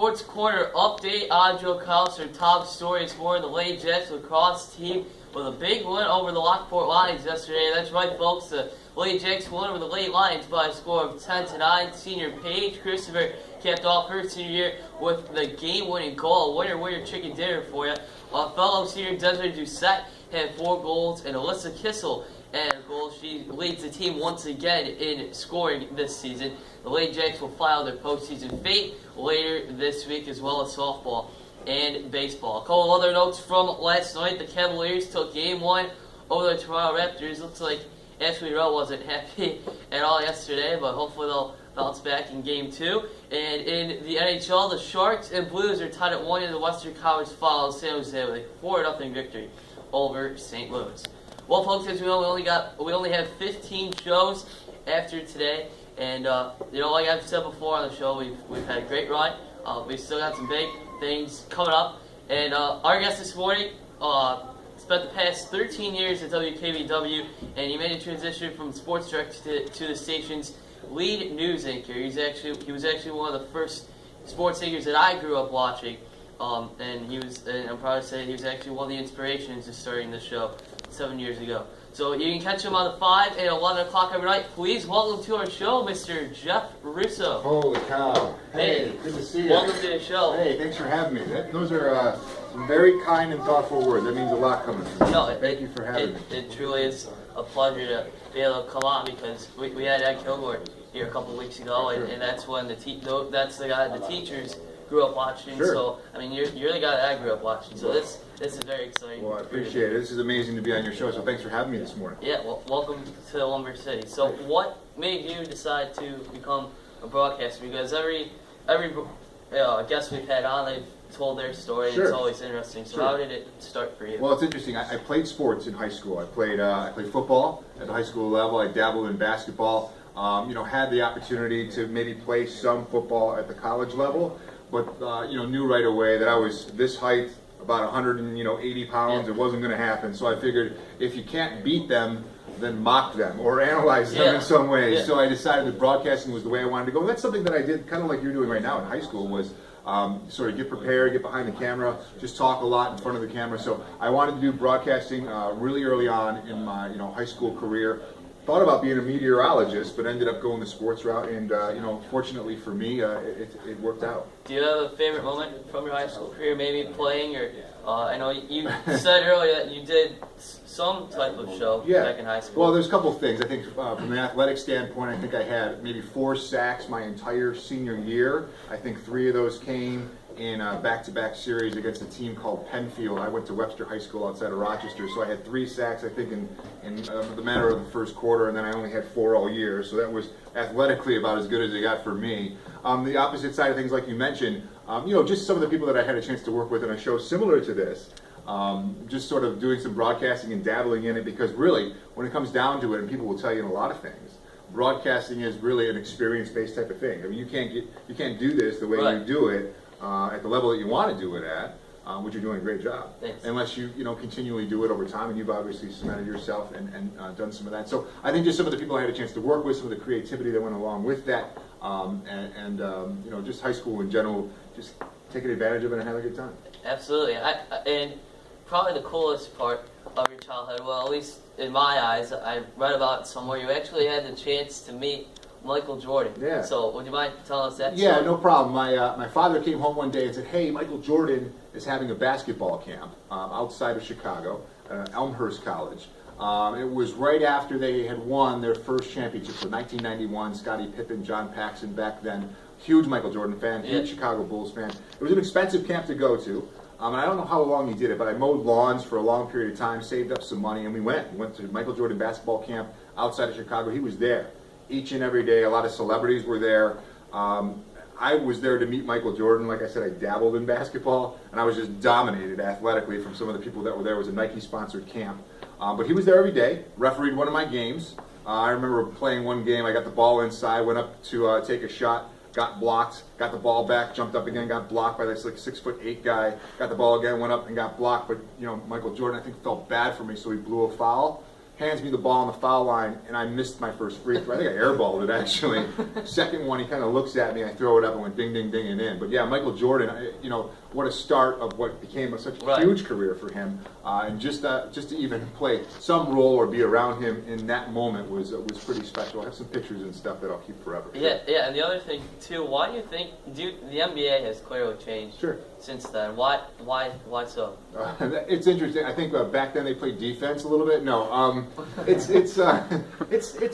Sports Corner update. Joe Kraus, our top stories for the Lady Jets lacrosse team with a big win over the Lockport Lions yesterday. That's right, folks. The Lady Jets won over the Lady Lions by a score of 10-9. Senior Paige Christopher capped off her senior year with the game-winning goal. Winner chicken dinner for you. Fellow senior Desiree Doucette had 4 goals, and Alyssa Kissel had a goal. She leads the team once again in scoring this season. The Lady Jacks will file their postseason fate later this week, as well as softball and baseball. A couple of other notes from last night. The Cavaliers took Game 1 over the Toronto Raptors. Looks like Ashley Rowe wasn't happy at all yesterday, but hopefully they'll bounce back in Game 2. And in the NHL, the Sharks and Blues are tied at 1 in the Western Conference Finals. San Jose with a 4-0 victory over St. Louis. Well, folks, as we know, we only have 15 shows after today. And, like I've said before on the show, we've had a great run. We've still got some big things coming up. And our guest this morning spent the past 13 years at WKBW, and he made a transition from sports director to the station's lead news anchor. He was actually one of the first sports anchors that I grew up watching. And I'm proud to say he was actually one of the inspirations to starting the show 7 years ago. So you can catch him on the 5 and 11 o'clock every night. Please welcome to our show, Mr. Jeff Russo. Holy cow. Hey, good to see you. Welcome to the show. Hey, thanks for having me. Those are some very kind and thoughtful words. That means a lot coming from you. No, Thank you for having me. It truly is a pleasure to be able to come on, because we had Ed Kilgore here a couple of weeks ago, and that's when that's the guy the teachers grew up watching. Sure. So I mean, you're the guy that I grew up watching. So this is very exciting. Well, I appreciate it. This is amazing to be on your show, so thanks for having me this morning. Yeah, well, welcome to Lumber City. So what made you decide to become a broadcaster? Because every guest we've had on, they've told their story, and Sure. it's always interesting. So how did it start for you? Well, it's interesting. I played sports in high school. I played football at the high school level. I dabbled in basketball. Had the opportunity to maybe play some football at the college level, but knew right away that I was this height, about 180 pounds. It wasn't going to happen. So I figured if you can't beat them, then mock them or analyze them in some way. So I decided that broadcasting was the way I wanted to go. And that's something that I did kind of like you're doing right now in high school, was sort of get prepared, get behind the camera, just talk a lot in front of the camera. So I wanted to do broadcasting really early on in my high school career. Thought about being a meteorologist, but ended up going the sports route, and fortunately for me, it worked out. Do you have a favorite moment from your high school career, maybe playing, or I know you said earlier that you did some type of show back in high school. Well, there's a couple of things. I think from an athletic standpoint, I think I had maybe 4 sacks my entire senior year. I think 3 of those came in a back-to-back series against a team called Penfield. I went to Webster High School outside of Rochester, so I had 3 sacks, I think, in the matter of the first quarter, and then I only had 4 all year, so that was athletically about as good as it got for me. The opposite side of things, like you mentioned, just some of the people that I had a chance to work with in a show similar to this, just sort of doing some broadcasting and dabbling in it, because really, when it comes down to it, and people will tell you in a lot of things, broadcasting is really an experience-based type of thing. I mean, you can't do this the way you do it at the level that you want to do it at, which you're doing a great job. Thanks. Unless you continually do it over time, and you've obviously cemented yourself and done some of that. So I think just some of the people I had a chance to work with, some of the creativity that went along with that, just high school in general, just taking advantage of it and having a good time. Absolutely. And probably the coolest part of your childhood, well, at least in my eyes, I read about somewhere you actually had the chance to meet Michael Jordan. Yeah. So would you mind telling us that story? Yeah, no problem. My father came home one day and said, "Hey, Michael Jordan is having a basketball camp outside of Chicago at Elmhurst College." It was right after they had won their first championship, so 1991. Scottie Pippen, John Paxson back then, huge Michael Jordan fan, huge Chicago Bulls fan. It was an expensive camp to go to. And I don't know how long he did it, but I mowed lawns for a long period of time, saved up some money, and we went. We went to Michael Jordan basketball camp outside of Chicago. He was there each and every day. A lot of celebrities were there. I was there to meet Michael Jordan. Like I said, I dabbled in basketball, and I was just dominated athletically from some of the people that were there. It was a Nike-sponsored camp. But he was there every day, refereed one of my games. I remember playing one game. I got the ball inside, went up to take a shot, got blocked, got the ball back, jumped up again, got blocked by this 6'8" guy, got the ball again, went up and got blocked. But Michael Jordan, I think, felt bad for me, so he blew a foul. hands me the ball on the foul line, and I missed my first free throw. I think I airballed it, actually. Second one, he kind of looks at me, I throw it up and went ding, ding, ding, and in. But yeah, Michael Jordan, what a start of what became such a huge career for him. And just to even play some role or be around him in that moment was pretty special. I have some pictures and stuff that I'll keep forever. Yeah, yeah, and the other thing, too, why do you think the NBA has clearly changed since then? Why so? It's interesting. I think back then they played defense a little bit. No, it's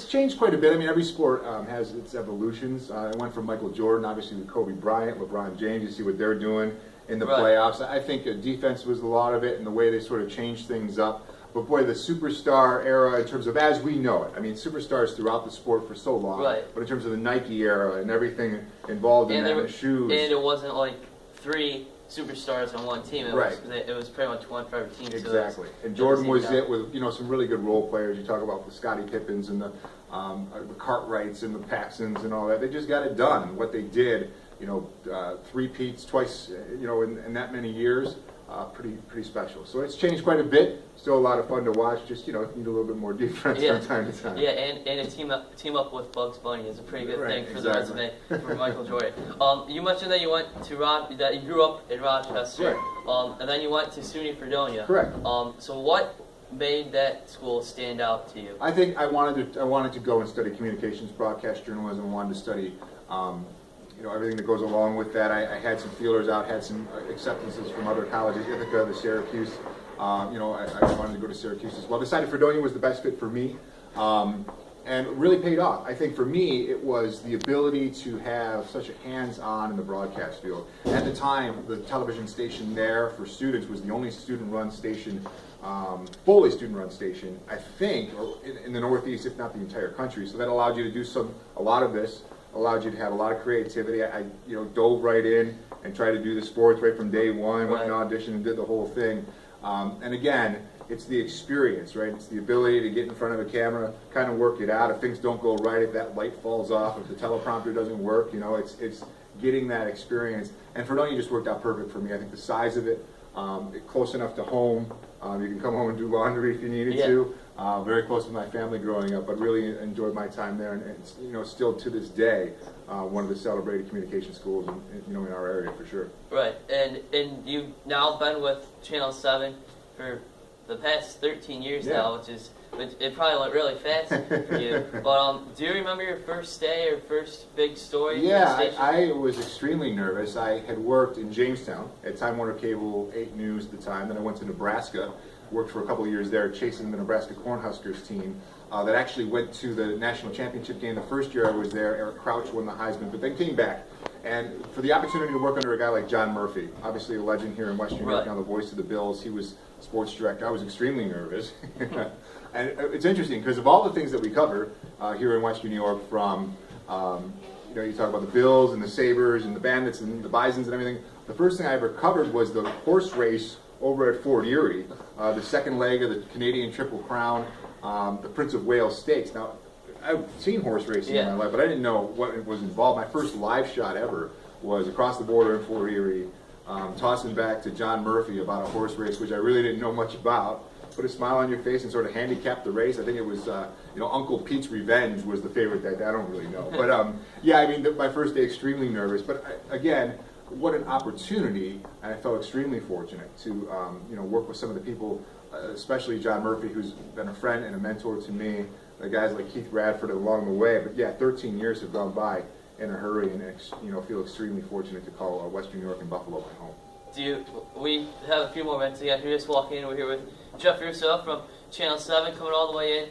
changed quite a bit. I mean, every sport has its evolutions. It went from Michael Jordan, obviously, to Kobe Bryant, LeBron James. You see what they're doing in the playoffs. I think defense was a lot of it, and the way they sort of changed things up. But boy, the superstar era, in terms of as we know it, I mean, superstars throughout the sport for so long. But in terms of the Nike era and everything involved in that, the shoes, and it wasn't like 3 superstars on one team. It was pretty much one for every team. Exactly. So and Jordan was it with some really good role players. You talk about the Scottie Pippens and the Cartwrights and the Paxsons and all that. They just got it done. What they did, 3-peats twice, in that many years. Pretty special. So it's changed quite a bit. Still a lot of fun to watch. Just need a little bit more defense from time to time. Yeah, and a team up with Bugs Bunny is a pretty good thing for the resume for Michael Jordan. You mentioned that you went to that you grew up in Rochester, and then you went to SUNY Fredonia. Correct. So what made that school stand out to you? I think I wanted to go and study communications, broadcast journalism. I wanted to study. Everything that goes along with that. I had some feelers out, had some acceptances from other colleges, Ithaca, the Syracuse. I wanted to go to Syracuse as well. Decided Fredonia was the best fit for me, and it really paid off. I think for me, it was the ability to have such a hands-on in the broadcast field. At the time, the television station there for students was the only student-run station, fully student-run station, I think, or in the Northeast, if not the entire country. So that allowed you to do a lot of this. Allowed you to have a lot of creativity. I dove right in and tried to do the sports right from day one. Went and auditioned and did the whole thing. And again, it's the experience, right? It's the ability to get in front of a camera, kind of work it out. If things don't go right, if that light falls off, if the teleprompter doesn't work, it's getting that experience. And Fredonia just worked out perfect for me. I think the size of it, close enough to home. You can come home and do laundry if you needed to. Very close to my family growing up, but really enjoyed my time there, and still to this day, one of the celebrated communication schools in our area for sure. Right, and you've now been with Channel 7 for the past 13 years now, it probably went really fast for you. But do you remember your first day or first big story? Yeah, I was extremely nervous. I had worked in Jamestown at Time Warner Cable 8 News at the time. Then I went to Nebraska, worked for a couple of years there chasing the Nebraska Cornhuskers team that actually went to the national championship game. The first year I was there, Eric Kraus won the Heisman, but then came back. And for the opportunity to work under a guy like John Murphy, obviously a legend here in Western New York, now the voice of the Bills, he was sports director. I was extremely nervous. And it's interesting because of all the things that we cover here in Western New York, from you talk about the Bills and the Sabres and the Bandits and the Bisons and everything. The first thing I ever covered was the horse race over at Fort Erie, the second leg of the Canadian Triple Crown, the Prince of Wales Stakes. Now, I've seen horse racing in my life, but I didn't know what was involved. My first live shot ever was across the border in Fort Erie, tossing back to John Murphy about a horse race, which I really didn't know much about. Put a smile on your face and sort of handicap the race. I think it was, Uncle Pete's Revenge was the favorite that day. I don't really know. But, yeah, I mean, my first day, extremely nervous. But, again, what an opportunity, and I felt extremely fortunate to, work with some of the people, especially John Murphy, who's been a friend and a mentor to me, the guys like Keith Radford along the way. But, yeah, 13 years have gone by in a hurry, and, feel extremely fortunate to call Western New York and Buffalo my home. We have a few more minutes again. You're just walking in. We're here with Jeff Russo from Channel 7, coming all the way in,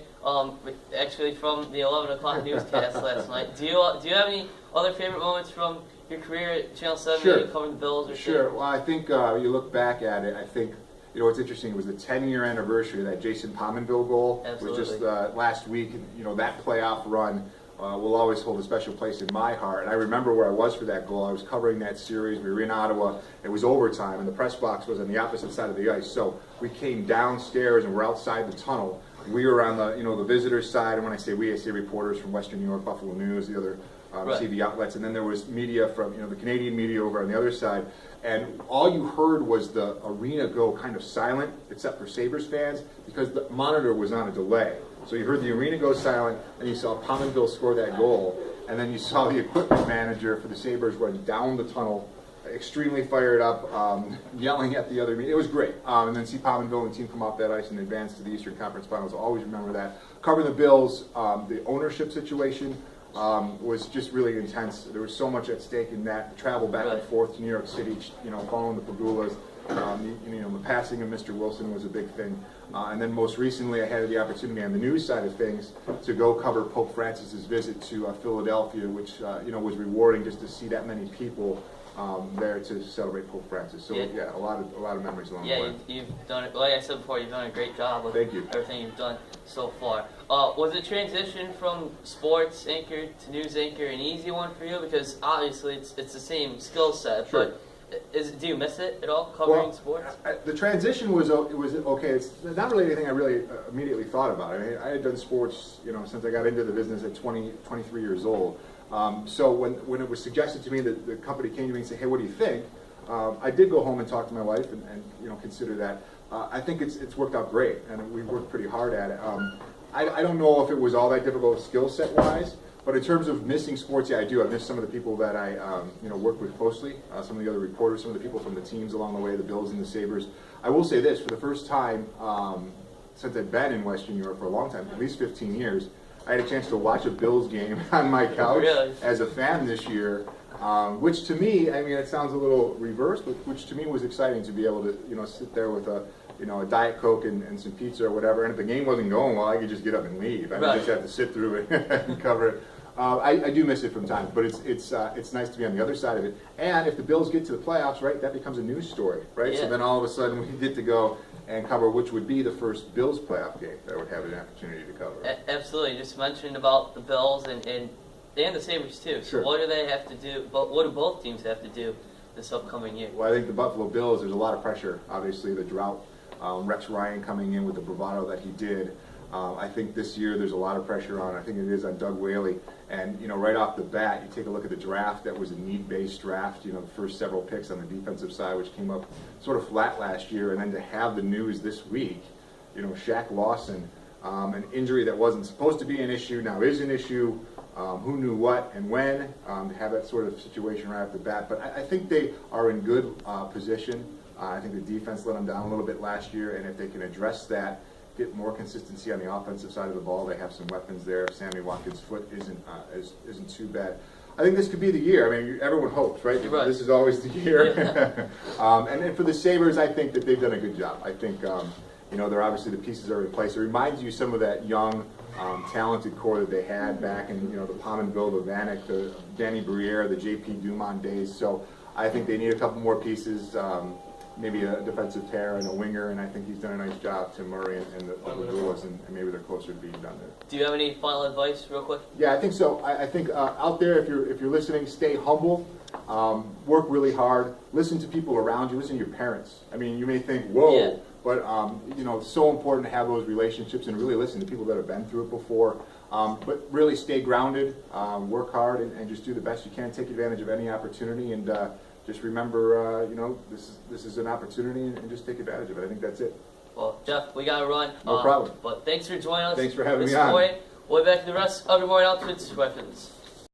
actually from the 11 o'clock newscast last night. Do you have any other favorite moments from your career at Channel 7, maybe covering the Bills? Sure. Well, I think you look back at it, I think, what's interesting was the 10-year anniversary of that Jason Pominville goal. Absolutely. Was just last week, and, that playoff run will always hold a special place in my heart. And I remember where I was for that goal. I was covering that series. We were in Ottawa. It was overtime, and the press box was on the opposite side of the ice. So we came downstairs, and we're outside the tunnel. We were on the, the visitors' side, and when I say we, I say reporters from Western New York, Buffalo News, the other Right. TV outlets, and then there was media from the Canadian media over on the other side, and all you heard was the arena go kind of silent, except for Sabres fans, because the monitor was on a delay. So you heard the arena go silent, and you saw Pominville score that goal, and then you saw the equipment manager for the Sabres run down the tunnel, extremely fired up, yelling at the other. It was great. And then see Pominville and the team come off that ice and advance to the Eastern Conference Finals. I'll always remember that. Covering the Bills, the ownership situation was just really intense. There was so much at stake in that. Travel back and forth to New York City, following the Pagulas. The passing of Mr. Wilson was a big thing. And then most recently, I had the opportunity on the news side of things to go cover Pope Francis's visit to Philadelphia, which was rewarding just to see that many people there to celebrate Pope Francis. So yeah, a lot of memories along the way. Yeah, you've done it. Like I said before, you've done a great job with everything you've done so far. Was the transition from sports anchor to news anchor an easy one for you? Because obviously it's the same skill set, sure. But do you miss it at all, covering sports? The transition was okay. It's not really anything I really immediately thought about. I mean, I had done sports, since I got into the business at 23 years old. So when it was suggested to me that the company came to me and said, "Hey, what do you think?" I did go home and talk to my wife and consider that. I think it's worked out great, and we worked pretty hard at it. I don't know if it was all that difficult skill set wise. But in terms of missing sports, yeah, I do. I miss some of the people that I, worked with closely, some of the other reporters, some of the people from the teams along the way, the Bills and the Sabres. I will say this, for the first time since I've been in Western Europe for a long time, at least 15 years, I had a chance to watch a Bills game on my couch as a fan this year, which to me, I mean, it sounds a little reversed, but which to me was exciting to be able to, sit there with a Diet Coke and some pizza or whatever, and if the game wasn't going well, I could just get up and leave. I didn't just have to sit through it and cover it. I do miss it from time, but it's nice to be on the other side of it. And if the Bills get to the playoffs, right, that becomes a news story, right? Yeah. So then all of a sudden we get to go and cover which would be the first Bills playoff game that I would have an opportunity to cover. Absolutely. You just mentioned about the Bills and the Sabres too. So sure. What do they have to do? But what do both teams have to do this upcoming year? Well, I think the Buffalo Bills, there's a lot of pressure. Obviously, the drought. Rex Ryan coming in with the bravado that he did. I think this year there's a lot of pressure on, I think it is on Doug Whaley. And, right off the bat, you take a look at the draft, that was a need-based draft, the first several picks on the defensive side, which came up sort of flat last year. And then to have the news this week, Shaq Lawson, an injury that wasn't supposed to be an issue, now is an issue. Who knew what and when, to have that sort of situation right off the bat. But I think they are in good position. I think the defense let them down a little bit last year, and if they can address that, get more consistency on the offensive side of the ball, they have some weapons there. Sammy Watkins' foot isn't too bad. I think this could be the year. I mean, everyone hopes, right? This is always the year. Yeah. And then for the Sabres, I think that they've done a good job. I think, they're obviously the pieces are in place. It reminds you some of that young, talented core that they had back in, the Pominville, the Vanek, the Danny Briere, the J.P. Dumont days. So I think they need a couple more pieces. Maybe a defensive pair and a winger, and I think he's done a nice job, Tim Murray and the Pagulas, and maybe they're closer to being done there. Do you have any final advice, real quick? Yeah, I think so. I think out there, if you're listening, stay humble, work really hard, listen to people around you, listen to your parents. I mean, you may think, whoa, but it's so important to have those relationships and really listen to people that have been through it before. But really stay grounded, work hard, and just do the best you can. Take advantage of any opportunity, and just remember, this is an opportunity, and just take advantage of it. I think that's it. Well, Jeff, we got to run. No problem. But thanks for joining us. Thanks for having me on. We'll be back to the rest of your morning outfits weapons.